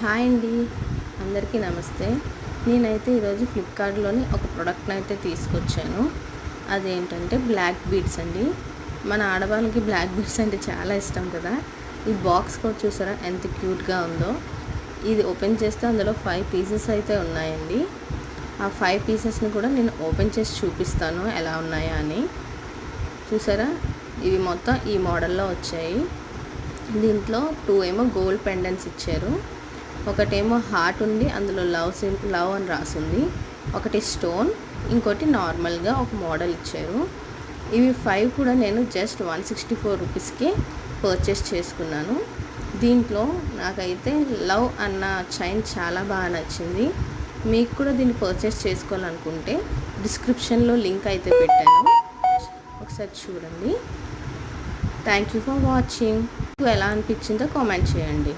Hi అండి, అందరికీ నమస్తే. నేనైతే ఈరోజు ఫ్లిప్కార్ట్లోని ఒక ప్రోడక్ట్ని అయితే తీసుకొచ్చాను. అదేంటంటే బ్లాక్ బీడ్స్ అండి. మన ఆడవాళ్ళకి బ్లాక్ బీడ్స్ అంటే చాలా ఇష్టం కదా. ఈ బాక్స్ కూడా చూసారా ఎంత క్యూట్గా ఉందో. ఇది ఓపెన్ చేస్తే అందులో 5 పీసెస్ అయితే ఉన్నాయండి. ఆ 5 పీసెస్ని కూడా నేను ఓపెన్ చేసి చూపిస్తాను ఎలా ఉన్నాయా అని. చూసారా, ఇవి మొత్తం ఈ మోడల్లో వచ్చాయి. దీంట్లో 2 ఏమో గోల్డ్ పెండెంట్స్ ఇచ్చారు, ఒకటేమో హార్ట్ ఉంది, అందులో లవ్ అని రాసింది, ఒకటి స్టోన్, ఇంకోటి నార్మల్గా ఒక మోడల్ ఇచ్చారు. ఇవి 5 కూడా నేను జస్ట్ 164 రూపీస్కి పర్చేస్ చేసుకున్నాను. దీంట్లో నాకైతే లవ్ అన్న చైన్ చాలా బాగా నచ్చింది. మీకు కూడా దీన్ని పర్చేస్ చేసుకోవాలనుకుంటే డిస్క్రిప్షన్లో లింక్ అయితే పెట్టాను, ఒకసారి చూడండి. Thank you for watching. ఎలా అనిపించిందో కామెంట్ చేయండి.